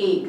1।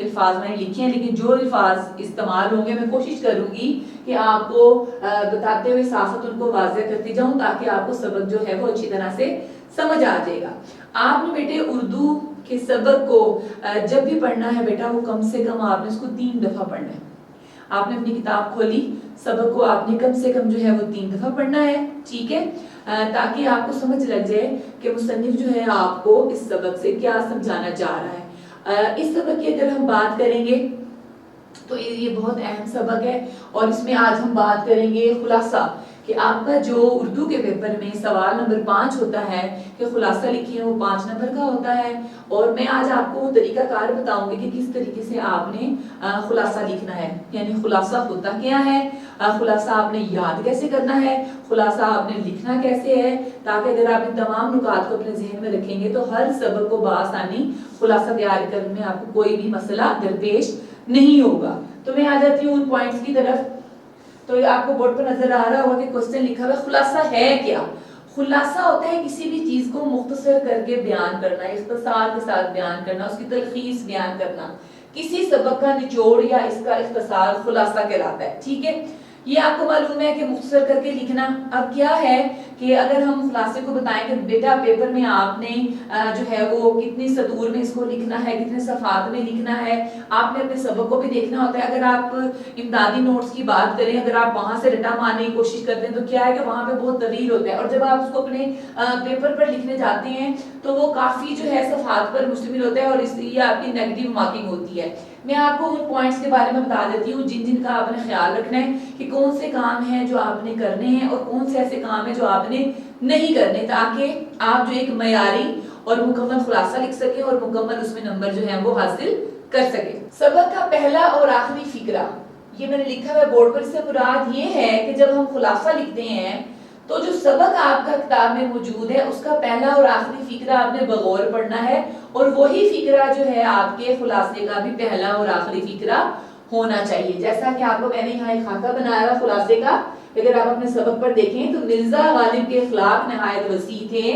الفاظ میں نے لکھے ہیں، لیکن جو الفاظ استعمال ہوں گے میں کوشش کروں گی کہ آپ کو بتاتے ہوئے ساتھ ساتھ ان کو واضح کرتی جاؤں تاکہ آپ کو سبق جو ہے وہ اچھی طرح سے سمجھ آ جائے گا۔ آپ نے بیٹے اردو کے سبق کو جب بھی پڑھنا ہے بیٹا وہ کم سے کم آپ نے اس کو 3 دفعہ پڑھنا ہے۔ آپ نے اپنی کتاب کھولی، سبق کو آپ نے کم سے کم جو ہے وہ 3 دفعہ پڑھنا ہے، ٹھیک ہے، تاکہ آپ کو سمجھ لگ جائے کہ مصنف جو ہے آپ کو اس سبق سے کیا سمجھانا چاہ رہا ہے۔ اس سبق کی اگر ہم بات کریں گے تو یہ بہت اہم سبق ہے، اور اس میں آج ہم بات کریں گے خلاصہ، کہ آپ کا جو اردو کے پیپر میں سوال نمبر 5 ہوتا ہے کہ خلاصہ لکھیں، وہ 5 نمبر کا ہوتا ہے، اور میں آج آپ کو طریقہ کار بتاؤں گی کہ کس طریقے سے آپ نے خلاصہ لکھنا ہے، یعنی خلاصہ ہوتا کیا ہے، خلاصہ آپ نے یاد کیسے کرنا ہے، خلاصہ آپ نے لکھنا کیسے ہے، تاکہ اگر آپ ان تمام نکات کو اپنے ذہن میں رکھیں گے تو ہر سبق کو بآسانی خلاصہ تیار کرنے میں آپ کو کوئی بھی مسئلہ درپیش نہیں ہوگا۔ تو میں آ جاتی ہوں ان پوائنٹس کی طرف۔ تو یہ آپ کو بورڈ پر نظر آ رہا ہوگا کہ کوسچن لکھا ہوا ہے خلاصہ ہے کیا؟ خلاصہ ہوتا ہے کسی بھی چیز کو مختصر کر کے بیان کرنا، اختصار کے ساتھ بیان کرنا، اس کی تلخیص بیان کرنا، کسی سبق کا نچوڑ یا اس کا اختصار خلاصہ کہلاتا ہے، ٹھیک ہے۔ یہ آپ کو معلوم ہے کہ مختصر کر کے لکھنا۔ اب کیا ہے کہ اگر ہم خلاصے کو بتائیں کہ بیٹا پیپر میں آپ نے جو ہے وہ کتنی سطور میں اس کو لکھنا ہے، کتنے صفحات میں لکھنا ہے، آپ نے اپنے سبق کو بھی دیکھنا ہوتا ہے۔ اگر آپ امدادی نوٹس کی بات کریں، اگر آپ وہاں سے رٹا مارنے کی کوشش کرتے ہیں تو کیا ہے کہ وہاں پہ بہت طویل ہوتا ہے، اور جب آپ اس کو اپنے پیپر پر لکھنے جاتے ہیں تو وہ کافی جو ہے صفحات پر مشتمل ہوتا ہے، اور اس لیے آپ کی نیگیٹو مارکنگ ہوتی ہے۔ میں آپ کو ان پوائنٹس کے بارے میں بتا دیتی ہوں جن کا آپ نے خیال رکھنا ہے کہ کون سے کام ہیں جو آپ نے کرنے ہیں اور کون سے ایسے کام ہیں جو آپ نے نہیں کرنے، تاکہ آپ جو ایک معیاری اور مکمل خلاصہ لکھ سکیں اور مکمل اس میں نمبر جو ہے وہ حاصل کر سکیں۔ سبق کا پہلا اور آخری فقرہ، یہ میں نے لکھا ہے بورڈ پر، اس سے مراد یہ ہے کہ جب ہم خلاصہ لکھتے ہیں تو جو سبق آپ کا کتاب میں موجود ہے اس کا پہلا اور آخری فقرہ آپ نے بغور پڑھنا ہے، اور وہی فقرہ جو ہے آپ کے خلاصے کا بھی پہلا اور آخری فقرہ ہونا چاہیے۔ جیسا کہ آپ کو میں نے یہاں ایک خاکہ بنایا ہوا خلاصے کا، اگر آپ اپنے سبق پر دیکھیں تو مرزا غالب کے اخلاق نہایت وسیع تھے،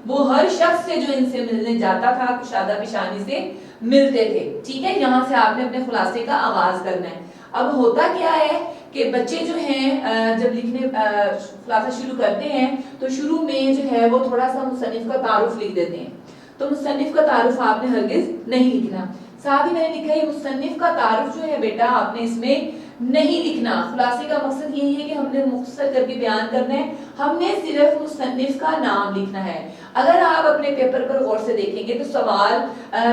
وہ ہر شخص سے جو ان سے ملنے جاتا تھا کشادہ پیشانی سے ملتے تھے، ٹھیک ہے۔ یہاں سے آپ نے اپنے خلاصے کا آغاز کرنا ہے۔ اب ہوتا کیا ہے کہ بچے جو ہیں جب لکھنے خلاصہ شروع کرتے ہیں تو شروع میں جو ہے وہ تھوڑا سا مصنف کا تعارف لکھ دیتے ہیں، تو مصنف کا تعارف آپ نے ہرگز نہیں لکھنا۔ ساتھ ہی میں نے لکھا ہے مصنف کا تعارف جو ہے بیٹا آپ نے اس میں نہیں لکھنا۔ خلاصے کا مقصد یہی ہے کہ ہم نے مختصر کر کے بیان کرنا ہے، ہم نے صرف مصنف کا نام لکھنا ہے۔ اگر آپ اپنے پیپر پر غور سے دیکھیں گے تو سوال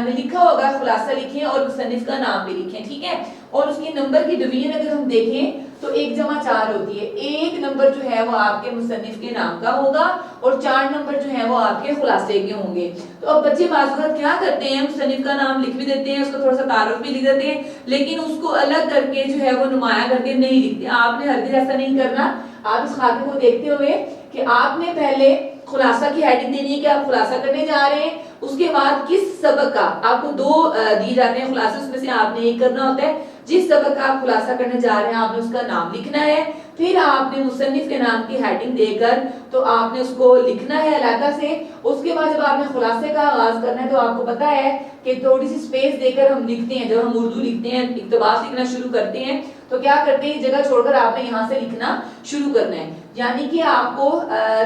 میں لکھا ہوگا خلاصہ لکھیں اور مصنف کا نام بھی لکھیں، ٹھیک ہے، اور اس کی نمبر کی ڈویژن اگر ہم دیکھیں تو 1 جمع 4 ہوتی ہے، 1 نمبر جو ہے وہ آپ کے مصنف کے نام کا ہوگا اور 4 نمبر جو ہے وہ آپ کے خلاصے کے ہوں گے۔ تو اب بچے بعض وقت کیا کرتے ہیں، مصنف کا نام لکھ بھی دیتے ہیں، اس کو تھوڑا سا تعارف بھی لکھ دیتے ہیں، لیکن اس کو الگ کر کے جو ہے وہ نمایاں کر کے نہیں لکھتے۔ آپ نے ہرگز ایسا نہیں کرنا۔ آپ اس خاکے کو دیکھتے ہوئے کہ آپ نے پہلے خلاصہ کی ہیڈنگ دینی ہے کہ آپ خلاصہ کرنے جا رہے ہیں، اس کے بعد کس سبق کا، آپ کو 2 دیے جاتے ہیں خلاصے، اس میں سے آپ نے ایک کرنا ہوتا ہے، جس سبق کا آپ خلاصہ کرنے جا رہے ہیں آپ نے اس کا نام لکھنا ہے، پھر آپ نے مصنف کے نام کی ہیڈنگ دے کر تو آپ نے اس کو لکھنا ہے علاقہ سے۔ اس کے بعد جب آپ نے خلاصے کا آغاز کرنا ہے تو آپ کو پتا ہے کہ تھوڑی سی سپیس دے کر ہم لکھتے ہیں، جب ہم اردو لکھتے ہیں اقتباس لکھنا شروع کرتے ہیں تو کیا کرتے ہیں، جگہ چھوڑ کر آپ نے یہاں سے لکھنا شروع کرنا ہے، یعنی کہ آپ کو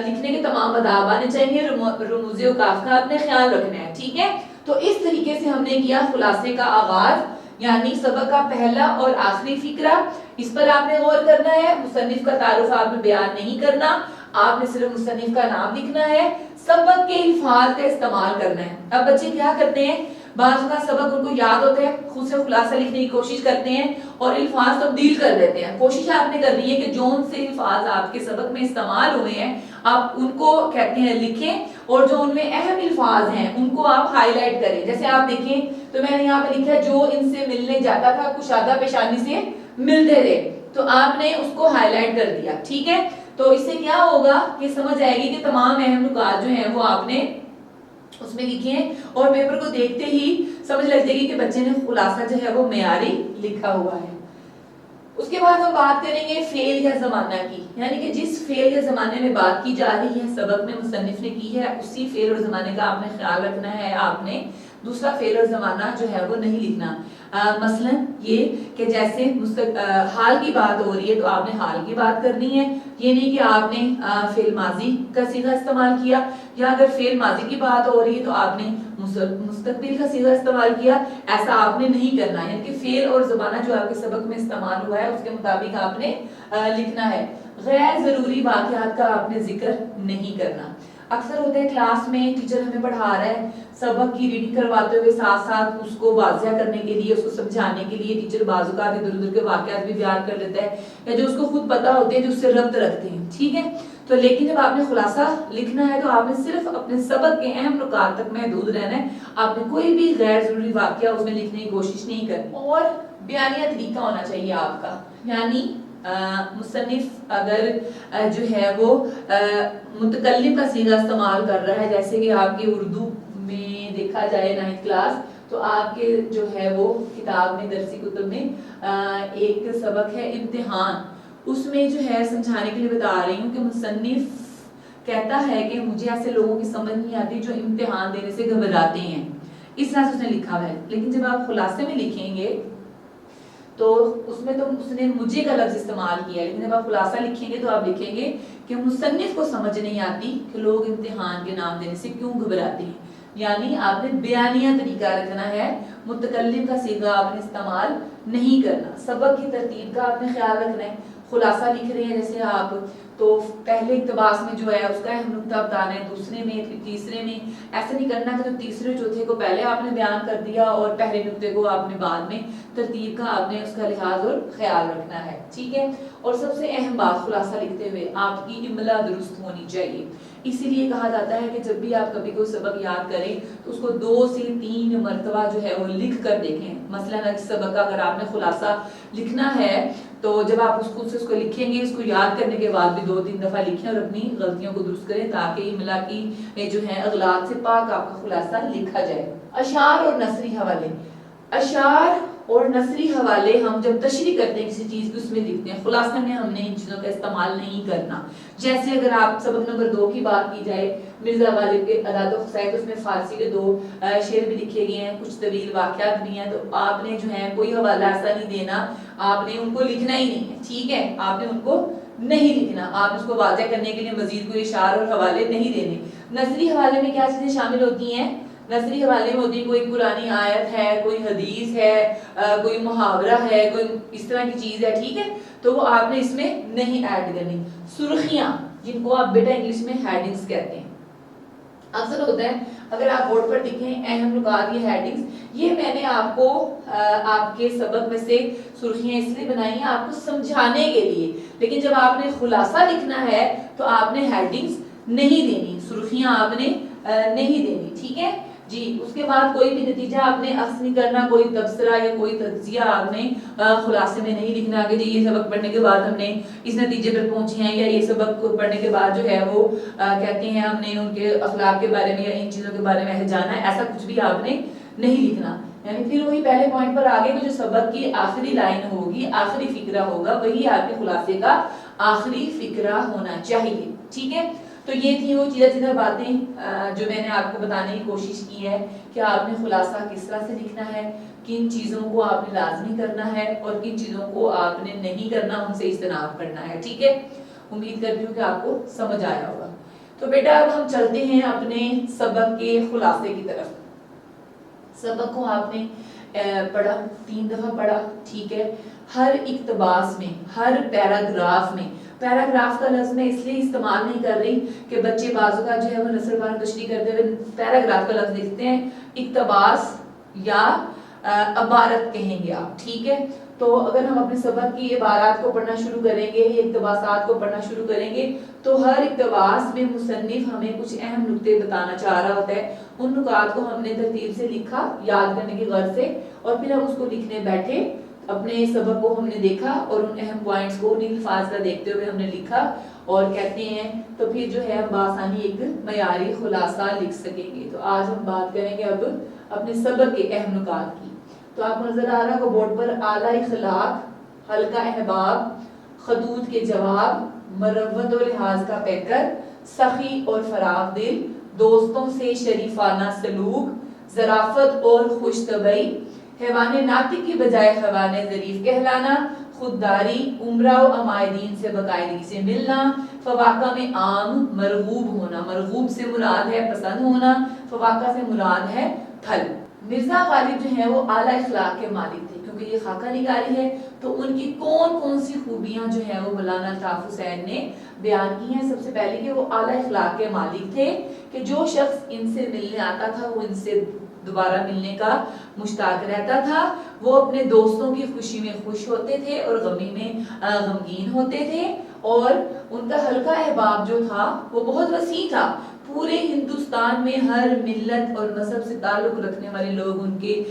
لکھنے کے تمام آداب آنے چاہیے، رموز و قاف کا آپ نے خیال رکھنا ہے، ٹھیک ہے۔ تو اس طریقے سے ہم نے کیا خلاصے کا آغاز، یعنی سبق کا پہلا اور آخری فقرہ، اس پر آپ نے غور کرنا ہے۔ مصنف کا تعارف آپ نے بیان نہیں کرنا، آپ نے صرف مصنف کا نام لکھنا ہے، سبق کے الفاظ کا استعمال کرنا ہے۔ اب بچے کیا کرتے ہیں، بعض کا سبق ان کو یاد ہوتا ہے، خود سے خلاصہ لکھنے کی کوشش کرتے ہیں اور الفاظ تبدیل کر دیتے ہیں۔ کوشش آپ نے کرنی ہے کہ جون سے الفاظ آپ کے سبق میں استعمال ہوئے ہیں آپ ان کو کہتے ہیں لکھیں، اور جو ان میں اہم الفاظ ہیں ان کو آپ ہائی لائٹ کریں۔ جیسے آپ دیکھیں تو میں نے یہاں پہ لکھا ہے جو ان سے ملنے جاتا تھا کشادہ پیشانی سے ملتے تھے، تو آپ نے اس کو ہائی لائٹ کر دیا، ٹھیک ہے۔ تو اس سے کیا ہوگا کہ سمجھ آئے گی کہ تمام اہم نکات جو ہیں وہ آپ نے اس میں لکھے ہیں، اور پیپر کو دیکھتے ہی سمجھ لگ جائے گی کہ بچے نے خلاصہ جو ہے وہ معیاری لکھا ہوا ہے۔ اس کے بعد ہم بات کریں گے فعل یا زمانہ کی، یعنی کہ جس فعل یا زمانے میں بات کی جا رہی ہے سبق میں مصنف نے کی ہے، اسی فعل اور زمانے کا آپ نے خیال رکھنا ہے، آپ نے دوسرا فعل اور زمانہ جو ہے وہ نہیں لکھنا. مثلاً یہ کہ جیسے حال کی بات ہو رہی ہے تو آپ نے حال کی بات کرنی ہے, یہ نہیں کہ آپ نے فعل ماضی کا صیغہ استعمال کیا, یا اگر فعل ماضی کی بات ہو رہی ہے تو آپ نے مستقبل کا صیغہ استعمال کیا, ایسا آپ نے نہیں کرنا. یعنی کہ فعل اور زمانہ جو آپ کے سبق میں استعمال ہوا ہے اس کے مطابق آپ نے لکھنا ہے. غیر ضروری واقعات کا آپ نے ذکر نہیں کرنا. اکثر ہوتا ہے کلاس میں ٹیچر ہمیں پڑھا رہا ہے, سبق کی ریڈنگ کرواتے ہوئے ساتھ ساتھ اس کو واضح کرنے کے لیے, اس کو سمجھانے کے لیے ٹیچر بعض اوقات ادھر ادھر کے واقعات بھی بیان کر لیتا ہے, یا جو اس کو خود پتہ ہوتے ہیں جو اس سے ربط رکھتے ہیں, ٹھیک ہے. تو لیکن جب آپ نے خلاصہ لکھنا ہے تو آپ نے صرف اپنے سبق کے اہم نکات تک محدود رہنا ہے. آپ نے کوئی بھی غیر ضروری واقعہ اس میں لکھنے کی کوشش نہیں کرنی. اور بیانیہ طریقہ ہونا چاہیے آپ کا, یعنی مصنف اگر جو ہے وہ متکلم کا صیغہ استعمال کر رہا ہے, جیسے کہ آپ کی اردو میں دیکھا جائے 9th کلاس, تو آپ کے جو ہے وہ کتاب میں درسی کتب میں ایک سبق ہے امتحان, اس میں جو ہے سمجھانے کے لیے بتا رہی ہوں کہ مصنف کہتا ہے کہ مجھے ایسے لوگوں کی سمجھ نہیں آتی جو امتحان دینے سے گھبراتے ہیں, اس طرح سے اس نے لکھا ہے. لیکن جب آپ خلاصے میں لکھیں گے تو اس میں تو اس نے مجھے کا لفظ استعمال کیا ہے, لیکن جب آپ خلاصہ لکھیں گے تو آپ لکھیں گے کہ مصنف کو سمجھ نہیں آتی کہ لوگ امتحان کے نام دینے سے کیوں گھبراتے ہیں. یعنی آپ نے بیانیہ طریقہ رکھنا ہے, متکلم کا صیغہ آپ نے استعمال نہیں کرنا. سبق کی ترتیب کا آپ نے خیال رکھنا ہے. خلاصہ لکھ رہے ہیں جیسے آپ, تو پہلے اقتباس میں جو ہے اس کا اہم نکتہ بتانا ہے, دوسرے میں, پھر تیسرے میں. ایسا نہیں کرنا کہ تو تیسرے چوتھے کو پہلے آپ نے بیان کر دیا اور پہلے نکتے کو آپ نے بعد میں. ترتیب کا آپ نے اس کا لحاظ اور خیال رکھنا ہے, ٹھیک ہے. اور سب سے اہم بات خلاصہ لکھتے ہوئے آپ کی املا درست ہونی چاہیے. اسی لیے کہا جاتا ہے کہ جب بھی آپ کبھی کوئی سبق یاد کریں تو اس کو 2 سے 3 مرتبہ جو ہے وہ لکھ کر دیکھیں. مثلاً اس سبق کا اگر آپ نے خلاصہ لکھنا ہے تو جب آپ اس کو لکھیں گے, اس کو یاد کرنے کے بعد بھی 2-3 دفعہ لکھیں اور اپنی غلطیوں کو درست کریں تاکہ املا کی جو ہے اغلاط سے پاک آپ کا خلاصہ لکھا جائے. اشعار اور نثری حوالے. اشعار اور نثری حوالے ہم جب تشریح کرتے ہیں کسی چیز کو اس میں لکھتے ہیں, خلاصہ میں ہم نے ان چیزوں کا استعمال نہیں کرنا. جیسے اگر آپ سبق نمبر 2 کی بات کی جائے, مرزا غالب کے اداد و خصائص, اس میں فارسی کے 2 شعر بھی لکھے گئے ہیں, کچھ طویل واقعات بھی ہیں, تو آپ نے جو ہے کوئی حوالہ ایسا نہیں دینا, آپ نے ان کو لکھنا ہی نہیں ہے, ٹھیک ہے. آپ نے ان کو نہیں لکھنا, آپ اس کو واضح کرنے کے لیے مزید کوئی اشعار اور حوالے نہیں دینے. نثری حوالے میں کیا چیزیں شامل ہوتی ہیں؟ نثری حوالے میں ہوتی ہے کوئی قرآنی آیت ہے, کوئی حدیث ہے, کوئی محاورہ ہے, کوئی اس طرح کی چیز ہے, ٹھیک ہے. تو وہ آپ نے اس میں نہیں ایڈ کرنی. سرخیاں, جن کو آپ بیٹا انگلش میں ہیڈنگز کہتے ہیں. اکثر ہوتا ہے اگر آپ بورڈ پر لکھیں اہم نکات, یہ ہیڈنگز, یہ میں نے آپ کو آپ کے سبق میں سے سرخیاں اس لیے بنائی ہیں آپ کو سمجھانے کے لیے. لیکن جب آپ نے خلاصہ لکھنا ہے تو آپ نے ہیڈنگز نہیں دینی, سرخیاں آپ نے نہیں دینی, ٹھیک ہے جی. اس کے بعد کوئی بھی نتیجہ آپ نے اخذ نہیں کرنا, کوئی تبصرہ یا کوئی تجزیہ آپ نے خلاصے میں نہیں لکھنا کہ جی یہ سبق پڑھنے کے بعد ہم نے اس نتیجے پر پہنچے ہیں, یا یہ سبق پڑھنے کے بعد جو ہے وہ کہتے ہیں ہم نے ان کے اخلاق کے بارے میں یا ان چیزوں کے بارے میں جانا ہے. ایسا کچھ بھی آپ نے نہیں لکھنا. یعنی پھر وہی پہلے پوائنٹ پر آگے جو سبق کی آخری لائن ہوگی, آخری فقرہ ہوگا, وہی آپ کے خلاصے کا آخری فقرہ ہونا چاہیے, ٹھیک ہے. تو یہ تھی وہ چیزیں باتیں جو میں نے آپ کو بتانے کی کوشش کی ہے کہ آپ نے خلاصہ کس طرح سے لکھنا ہے, کن چیزوں کو آپ نے لازمی کرنا ہے اور کن چیزوں کو آپ نے نہیں کرنا, ان سے اجتناب کرنا ہے, ٹھیک ہے. امید کرتی ہوں کہ آپ کو سمجھ آیا ہوگا. تو بیٹا اب ہم چلتے ہیں اپنے سبق کے خلاصے کی طرف. سبق کو آپ نے پڑھا, 3 دفعہ پڑھا, ٹھیک ہے. ہر اقتباس میں, ہر پیراگراف میں, پیراگراف کا لفظ میں اس لیے استعمال نہیں کر رہی کہ بچے بازو کا جو ہے وہ نثر بان تشریح کرتے ہوئے پیراگراف کا لفظ لکھتے ہیں, اقتباس یا عبارت کہیں گے آپ, ٹھیک ہے. تو اگر ہم اپنے سبق کی عبارات کو پڑھنا شروع کریں گے یا اقتباسات کو پڑھنا شروع کریں گے تو ہر اقتباس میں مصنف ہمیں کچھ اہم نکتے بتانا چاہ رہا ہوتا ہے. ان نکات کو ہم نے ترتیب سے لکھا یاد کرنے کی غرض سے, اور پھر ہم اس کو لکھنے بیٹھے, اپنے سبق کو ہم نے دیکھا اور ان اہم پوائنٹس کو انہیں الفاظ کا دیکھتے ہوئے ہم نے لکھا اور کہتے ہیں تو پھر جو ہے ہم بآسانی ایک معیاری خلاصہ لکھ سکیں گے. تو آج ہم بات کریں گے اب اپنے سبق کے اہم نکات کی. تو آپ کو نظر آ رہا ہے بورڈ پر اعلیٰ اخلاق, ہلکا احباب, خطوط کے جواب, مروت و لحاظ کا پیکر, سخی اور فراخ دل, دوستوں سے شریفانہ سلوک, ظرافت اور خوش طبعی، حیوان ناطق کی بجائے حیوان ظریف کہلانا، خودداری، عمرہ و عمائدین سے باقاعدگی سے ملنا، فواقہ میں عام، مرغوب ہونا، مرغوب سے مراد ہے پسند ہونا، فواقہ سے مراد ہے پھل۔ مرزا غالب جو ہیں وہ اعلیٰ اخلاق کے مالک تھے، کیونکہ یہ خاکہ نگاری ہے تو ان کی کون کون سی خوبیاں جو ہیں وہ مولانا الطاف حسین نے بیان کی ہیں۔ سب سے پہلے کہ وہ اعلیٰ اخلاق کے مالک تھے، کہ جو شخص ان سے ملنے آتا تھا وہ ان سے دوبارہ ملنے کا مشتاق رہتا تھا، وہ اپنے دوستوں کی خوشی میں خوش ہوتے تھے اور غمی میں غمگین ہوتے تھے، اور ان کا حلقہ احباب جو تھا وہ بہت وسیع تھا، پورے ہندوستان میں ہر ملت اور مذہب سے تعلق رکھنے والے لوگ ان کے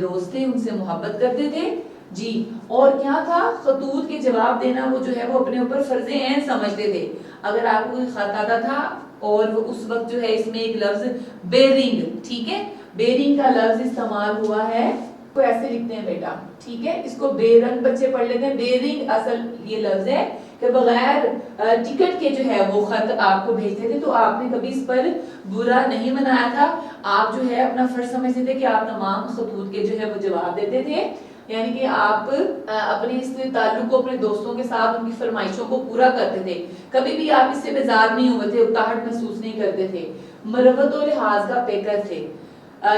دوست تھے، ان سے محبت کرتے تھے جی۔ اور کیا تھا، خطوط کے جواب دینا وہ جو ہے وہ اپنے اوپر فرض عین سمجھتے تھے۔ اگر آپ کو کوئی خط آتا تھا اور وہ اس وقت جو ہے اس میں ایک لفظ بیرنگ، ٹھیک ہے، بیرنگ کا لفظ استعمال ہوا ہے، کو ایسے لکھتے ہیں بیٹا، ٹھیک ہے، اس کو بے رنگ بچے پڑھ لیتے ہیں، بیرنگ اصل یہ لفظ ہے کہ بغیر ٹکٹ کے جو ہے وہ خط آپ کو بھیجتے تھے، تو آپ نے کبھی اس پر برا نہیں منایا تھا، آپ جو ہے اپنا فرض سمجھتے تھے کہ آپ تمام خطوط کے جو ہے وہ جواب دیتے تھے، یعنی کہ آپ اپنے اس تعلق کو اپنے دوستوں کے ساتھ ان کی فرمائشوں کو پورا کرتے تھے، کبھی بھی آپ اس سے بیزار نہیں ہوئے تھے، اکتاہٹ محسوس نہیں کرتے تھے۔ مروت و لحاظ کا پیکر تھے،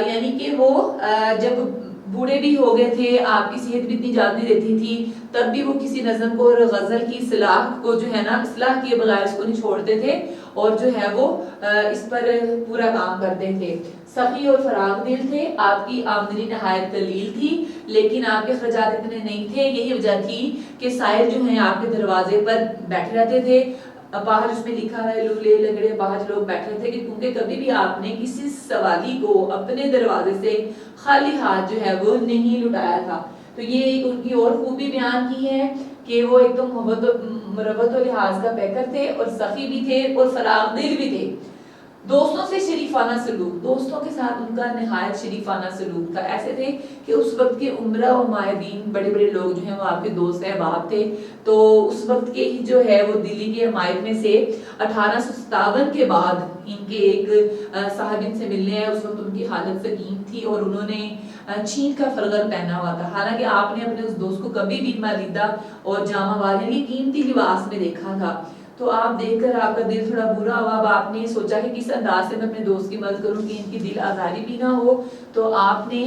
یعنی کہ وہ جب بوڑھے بھی ہو گئے تھے، آپ کی صحت بھی اتنی جاتی رہتی تھی، تب بھی وہ کسی نظم کو اور غزل کی اصلاح کو جو ہے نا اصلاح کیے بغیر اس کو نہیں چھوڑتے تھے، اور جو ہے وہ اس پر پورا کام کرتے تھے۔ سخی اور فراغ دل تھے، آپ کی آمدنی نہایت قلیل تھی لیکن آپ کے اخراجات اتنے نہیں تھے، یہی وجہ تھی کہ سائر جو ہیں آپ کے دروازے پر بیٹھے رہتے تھے، باہر اس میں لکھا ہے لولے لگڑے باہر لوگ بیٹھے تھے، کیونکہ کبھی بھی آپ نے کسی سوالی کو اپنے دروازے سے خالی ہاتھ جو ہے وہ نہیں لٹایا تھا۔ تو یہ ایک ان کی اور خوبی بیان کی ہے کہ وہ ایک تو مروت و لحاظ کا پیکر تھے اور سخی بھی تھے اور فراغ دل بھی تھے۔ دوستوں سے شریفانہ سلوک، دوستوں کے ساتھ ان کا نہایت شریفانہ سلوک تھا، ایسے تھے کہ اس وقت کے عمرہ و مائدین بڑے بڑے لوگ جو ہیں وہ آپ کے دوست احباب تھے، تو اس وقت کے ہی جو ہے وہ دلی کے عمائد میں سے 1857 کے بعد ان کے ایک صاحب ان سے ملنے ہیں، اس وقت ان کی حالت سقیم تھی اور انہوں نے چھین کا فرغل پہنا ہوا تھا، حالانکہ آپ نے اپنے اس دوست کو کبھی بھی مالیدہ اور جامہ والے قیمتی لباس میں دیکھا تھا، تو آپ دیکھ کر آپ کا دل تھوڑا برا ہوا، اب آپ نے سوچا کہ کس انداز سے میں اپنے دوست کی مدد کروں کہ ان کی دل آزاری بھی نہ ہو، تو آپ نے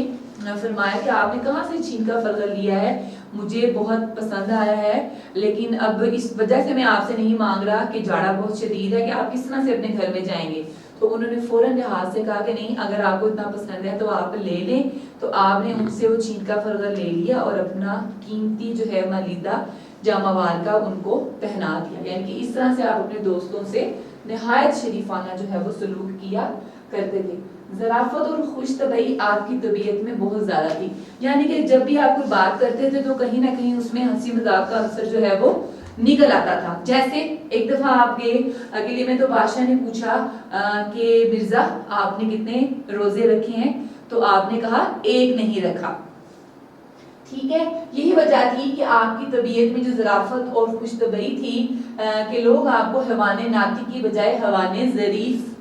فرمایا کہ آپ نے کہاں سے چھین کا فرغل لیا ہے، مجھے بہت پسند آیا ہے، لیکن اب اس وجہ سے میں آپ سے نہیں مانگ رہا کہ جاڑا بہت شدید ہے کہ آپ کس طرح سے اپنے گھر میں جائیں گے، تو انہوں نے فوراً لحاظ سے کہا کہ نہیں، اگر آپ کو اتنا پسند ہے تو آپ لے لیں، تو آپ نے ان سے وہ چھین کا فرغل لے لیا اور اپنا قیمتی جو ہے مالیدہ جامہ وار کا ان کو پہنا دیا، یعنی کہ اس طرح سے آپ اپنے دوستوں سے نہایت شریفانہ جو ہے وہ سلوک کیا کرتے تھے۔ ظرافت اور خوش طبعی آپ کی طبیعت میں بہت زیادہ تھی، یعنی کہ جب بھی آپ کوئی بات کرتے تھے تو کہیں نہ کہیں اس میں ہنسی مذاق کا عنصر جو ہے وہ نکل آتا تھا۔ جیسے ایک دفعہ آپ کے قلعے میں تو بادشاہ نے پوچھا کہ مرزا آپ نے کتنے روزے رکھے ہیں، تو آپ نے کہا ایک نہیں رکھا، ٹھیک ہے، یہی وجہ تھی کہ آپ کی طبیعت میں جو ظرافت اور خوش طبعی تھی کہ لوگ آپ کو حیوان ناطق کی بجائے حیوان ظریف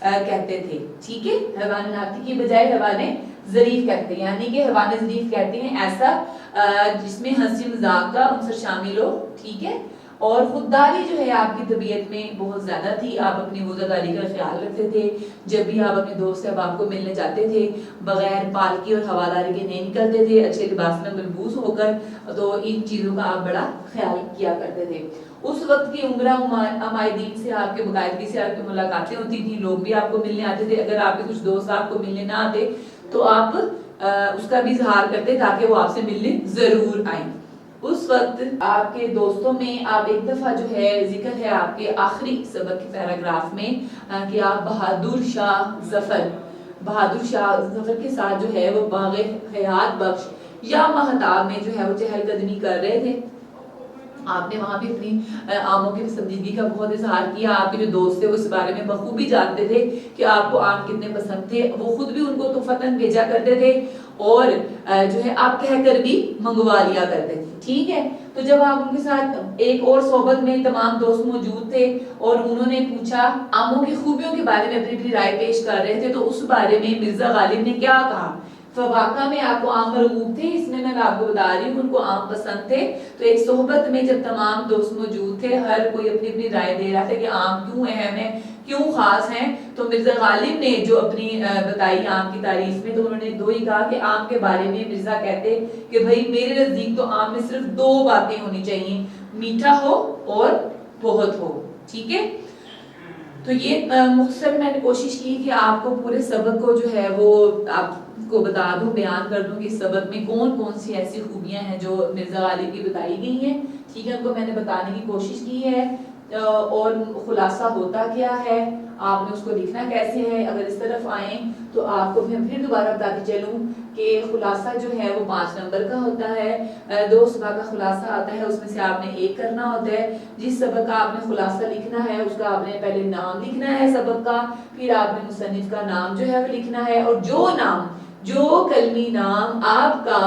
کہتے تھے، ٹھیک ہے، حیوان ناطق کی بجائے حیوان ظریف کہتے ہیں، یعنی کہ حیوان ظریف کہتے ہیں ایسا جس میں ہنسی مذاق کا عنصر شامل ہو، ٹھیک ہے، اور خودداری جو ہے آپ کی طبیعت میں بہت زیادہ تھی، آپ اپنی وزاداری کا خیال رکھتے تھے، جب بھی آپ اپنے دوست احباب کو ملنے جاتے تھے بغیر پالکی اور ہواداری کے نہیں نکلتے تھے، اچھے لباس میں ملبوس ہو کر، تو ان چیزوں کا آپ بڑا خیال کیا کرتے تھے۔ اس وقت کی عمرہ عمائدین سے آپ کے باقاعدگی سے آپ کی ملاقاتیں ہوتی تھیں، لوگ بھی آپ کو ملنے آتے تھے، اگر آپ کے کچھ دوست آپ کو ملنے نہ آتے تو آپ اس کا بھی اظہار کرتے تاکہ وہ آپ سے ملنے ضرور آئیں۔ اس وقت آپ کے دوستوں میں آپ ایک دفعہ جو ہے ذکر ہے آپ کے آخری سبق کے پیراگراف میں کہ آپ بہادر شاہ ظفر کے ساتھ جو ہے وہ باغ حیات بخش یا مہتاب میں جو ہے وہ چہل قدمی کر رہے تھے، آپ نے وہاں بھی اپنی آموں کی پسندیدگی کا بہت اظہار کیا. آپ کے جو دوست تھے وہ اس بارے میں بخوبی جانتے تھے کہ آپ کو آم کتنے پسند تھے. وہ خود بھی ان کو تحفتاً بھیجا کرتے تھے اور جو ہے آپ کہہ کر بھی منگوا لیا کرتے تھے. ٹھیک ہے. تو جب آپ ان کے ساتھ ایک اور صحبت میں تمام دوست موجود تھے اور انہوں نے پوچھا آموں کی خوبیوں کے بارے میں اپنی رائے پیش کر رہے تھے, تو اس بارے میں مرزا غالب نے کیا کہا. فواقع میں آپ کو آم مرغوب تھے, اس میں آپ کو بتا رہی ہوں ان کو آم پسند تھے. تو ایک صحبت میں جب تمام دوست موجود تھے, ہر کوئی اپنی اپنی رائے دے رہا تھا کہ آم کیوں اہم ہے, کیوں خاص ہیں, تو مرزا غالب نے جو اپنی بتائی آم کی تعریف میں, تو انہوں نے دو ہی کہا کہ آم کے بارے میں مرزا کہتے کہ بھائی میرے نزدیک تو آم میں صرف دو باتیں ہونی چاہیے, میٹھا ہو اور بہت ہو. ٹھیک ہے. تو یہ مختصر میں نے کوشش کی کہ آپ کو پورے سبق کو جو ہے وہ آپ کو بتا دوں, بیان کر دوں کہ اس سبق میں کون کون سی ایسی خوبیاں ہیں جو مرزا غالب کی بتائی گئی ہیں. ٹھیک ہے. ان کو میں نے بتانے کی کوشش کی ہے اور خلاصہ ہوتا کیا ہے, آپ نے اس کو لکھنا کیسے ہے. اگر اس طرف آئیں تو آپ کو میں پھر دوبارہ بتاتی چلوں کہ خلاصہ جو ہے وہ 5 نمبر کا ہوتا ہے. 2 سبق کا خلاصہ آتا ہے, اس میں سے آپ نے ایک کرنا ہوتا ہے. جس سبق کا آپ نے خلاصہ لکھنا ہے اس کا آپ نے پہلے نام لکھنا ہے سبق کا, پھر آپ نے مصنف کا نام جو ہے وہ لکھنا ہے, اور جو کلمی نام آپ کا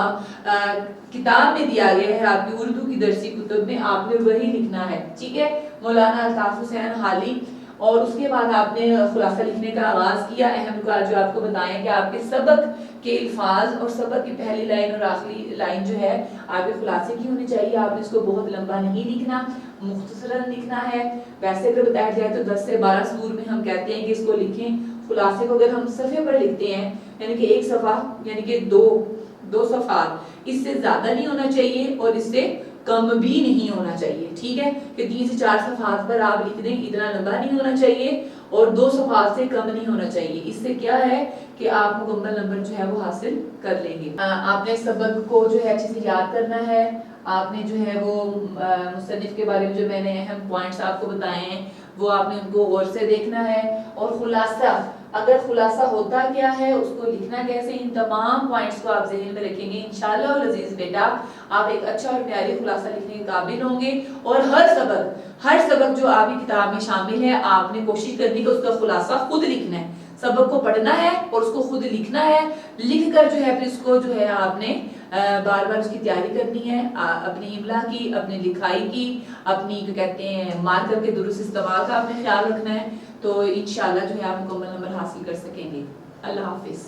کتاب میں دیا گیا ہے آپ کی اردو کی درسی کتب میں, آپ نے وہی لکھنا ہے. ٹھیک ہے. مولانا الطاف حسین حالی. اور اس کے بعد آپ نے خلاصہ لکھنے کا آغاز کیا. اہم کار جو آپ کو بتائیں کہ آپ کے سبق کے الفاظ اور سبق کی پہلی لائن اور آخری لائن جو ہے آپ کے خلاصے کی ہونی چاہیے. آپ نے اس کو بہت لمبا نہیں لکھنا, مختصراً لکھنا ہے. ویسے اگر بتایا جائے تو 10 سے 12 سطور میں ہم کہتے ہیں کہ اس کو لکھیں. خلاصے کو اگر ہم صفحے پر لکھتے ہیں یعنی کہ ایک صفحہ یعنی کہ دو صفحات, اس سے زیادہ نہیں ہونا چاہیے اور اس سے کم بھی نہیں ہونا چاہیے. ٹھیک ہے. کہ 3 سے 4 صفحات پر آپ لکھ دیں, اتنا لمبا نہیں ہونا چاہیے اور 2 صفحات سے کم نہیں ہونا چاہیے. اس سے کیا ہے کہ آپ مکمل نمبر جو ہے وہ حاصل کر لیں گے. آپ نے سبق کو جو ہے اچھے سے یاد کرنا ہے. آپ نے جو ہے وہ مصنف کے بارے میں جو میں نے اہم پوائنٹس آپ کو بتائے ہیں وہ آپ نے ان کو غور سے دیکھنا ہے. اور خلاصہ, اگر خلاصہ ہوتا کیا ہے اس کو لکھنا کیسے, ان تمام پوائنٹس کو آپ ذہن میں رکھیں گے انشاءاللہ العزیز بیٹا آپ ایک اچھا اور پیاری خلاصہ لکھنے کے قابل ہوں گے. اور ہر سبق جو آپ کی کتاب میں شامل ہے آپ نے کوشش کرنی کہ اس کا خلاصہ خود لکھنا ہے. سبق کو پڑھنا ہے اور اس کو خود لکھنا ہے. لکھ کر جو ہے پھر اس کو جو ہے آپ نے بار بار اس کی تیاری کرنی ہے, اپنی املا کی, اپنی لکھائی کی, اپنی جو کہتے ہیں مارکر کے درست استعمال کا آپ نے خیال رکھنا ہے. تو انشاءاللہ جو ہے آپ مکمل نمبر حاصل کر سکیں گے. اللہ حافظ.